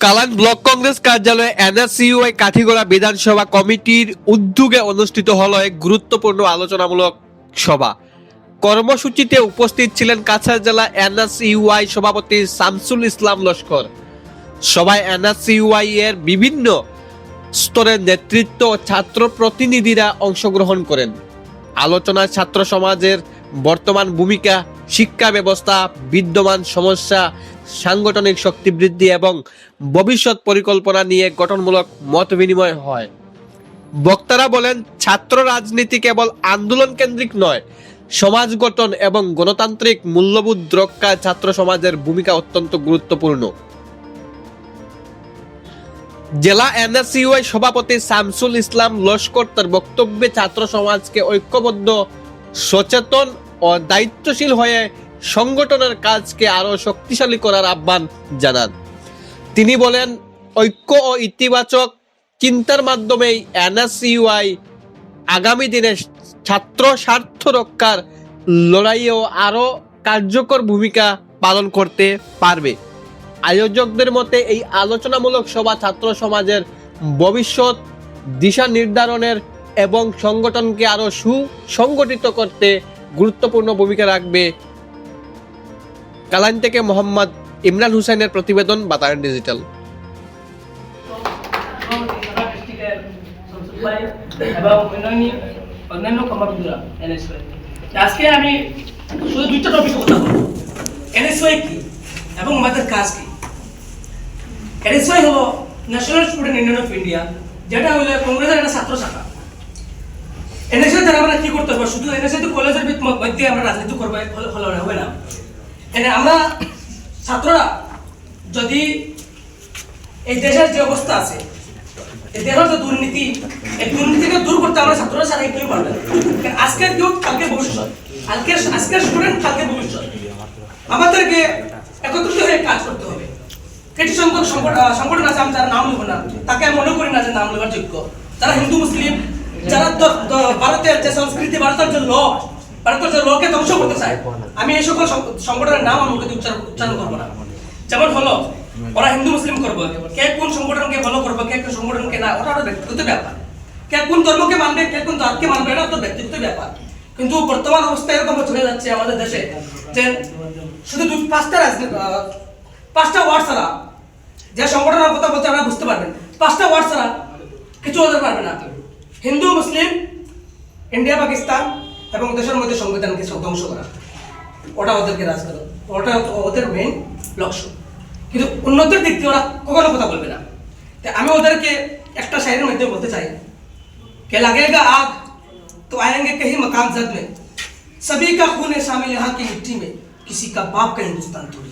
কালান block Congress কার্যালয়ে NSUI Kathigora বিধানসভা কমিটির উদ্যোগে অনুষ্ঠিত হলো এক গুরুত্বপূর্ণ আলোচনামূলক সভা। কর্মসূচিতে উপস্থিত ছিলেন কাছাড় জেলা এনএসইউআই সভাপতি শামসুল ইসলাম লস্কর। সভায় এনএসইউআই এর বিভিন্ন স্তরের নেতৃত্ব ও ছাত্র প্রতিনিধিরা অংশগ্রহণ করেন। আলোচনায় ছাত্র সমাজের বর্তমান ভূমিকা, শিক্ষা ব্যবস্থা, বিদ্যমান সমস্যা, সাংগঠনিক শক্তি বৃদ্ধি এবং ভবিষ্যৎ পরিকল্পনা নিয়ে গঠনমূলক মত বিনিময় হয়। বক্তারা বলেন, ছাত্র রাজনীতি কেবল আন্দোলন কেন্দ্রিক নয়, সমাজ গঠন এবং গণতান্ত্রিক মূল্যবোধ রক্ষায় ছাত্র সমাজের ভূমিকা অত্যন্ত গুরুত্বপূর্ণ। জেলা এনএসইউআই সভাপতি শামসুল ইসলাম লস্কর তার বক্তব্যে ছাত্র সমাজকে ঐক্যবদ্ধ, সচেতন ও দায়িত্বশীল হয়ে সংগঠনের কাজকে আরো শক্তিশালী করার আহ্বান জানান। তিনি বলেন, ঐক্য ও ইতিবাচক চিন্তার মাধ্যমেই এনএসইউআই আগামী দিনে ছাত্র স্বার্থ রক্ষার লড়াইয়েও আরো কার্যকর ভূমিকা পালন করতে পারবে। আয়োজকদের মতে এই আলোচনামূলক সভা ছাত্র সমাজের ভবিষ্যৎ দিশা নির্ধারণের এবং সংগঠনকে আরো সুসংগঠিত করতে গুরুত্বপূর্ণ ভূমিকা রাখবে। কালাইন থেকে মোহাম্মদ ইমরান হুসাইনের প্রতিবেদন, বাতায়ন ডিজিটাল। আজকে আমি শুধু দুইটা টপিক কথা বলবো। এনএসওয়াই কি এবং আমাদের কাজ কি। এনএসওয়াই হলো national student union of India, যেটা হলো কংগ্রেসের একটা ছাত্র শাখা। এনএসওয়াই দ্বারা আমরা কি করতে পারবো? শুধু এনএসওয়াই তো কলেজের মধ্যে আমরা রাজনীতি করবো হবে না। আমরা ছাত্ররা যদি এই দেশের যে অবস্থা আছে, এই দেশের যে দুর্নীতি, এই দুর্নীতিকে দূর করতে আমরা ছাত্ররা ছাড়া কেউ পারবে না। আজকের কেউ কালকে ভবিষ্যৎ, আজকের স্টুডেন্ট কালকে ভবিষ্যৎ। আমাদেরকে একত্রিত হয়ে কাজ করতে হবে। কিছু সংখ্যক সংগঠন আছে, আমি যারা নাম নেব না, তাকে আমি মনে করি না যে নাম নেওয়ার যোগ্য। যারা হিন্দু মুসলিম, যারা ভারতের যে সংস্কৃতি, ভারতের যে লকে ধ্বংস করতে চায়, আমি এই সকল সংগঠনের নাম আমি মুখে উচ্চারণ করবো না। যেমন হলো, ওরা হিন্দু মুসলিম করবো, কে কোন সংগঠনকে ফলো করবো, কে কোন সংগঠনকে না, ওটা ব্যক্তিগত ব্যাপার। কে কোন ধর্মকে মানবে, কে কোন জাতকে মানবে, এটা তো ব্যক্তিগত ব্যাপার। কিন্তু বর্তমান অবস্থা এরকম চলে যাচ্ছে আমাদের দেশে যে শুধু পাঁচটা ওয়ার্ড ছাড়া, যে সংগঠনের কথা বলতে আপনারা বুঝতে পারবেন, পাঁচটা ওয়ার্ড ছাড়া কিছু হতে পারবে না। হিন্দু মুসলিম, ইন্ডিয়া পাকিস্তান এবং দেশের মধ্যে সংবিধানকে ধ্বংস করা, ওটা ওদেরকে রাজ করা, ওটা ওদের মেইন লক্ষ্য। কিন্তু উন্নতির দিক দিয়ে ওরা কখনো কথা বলবে না। আমি ওদেরকে একটা শায়রের মধ্যে বলতে চাই, কে লাগেগা आग तो आएंगे कहीं मकान जद में, सभी का खून है शामिल यहाँ की मिट्टी में, किसी का बाप का हिंदुस्तान थोड़ी।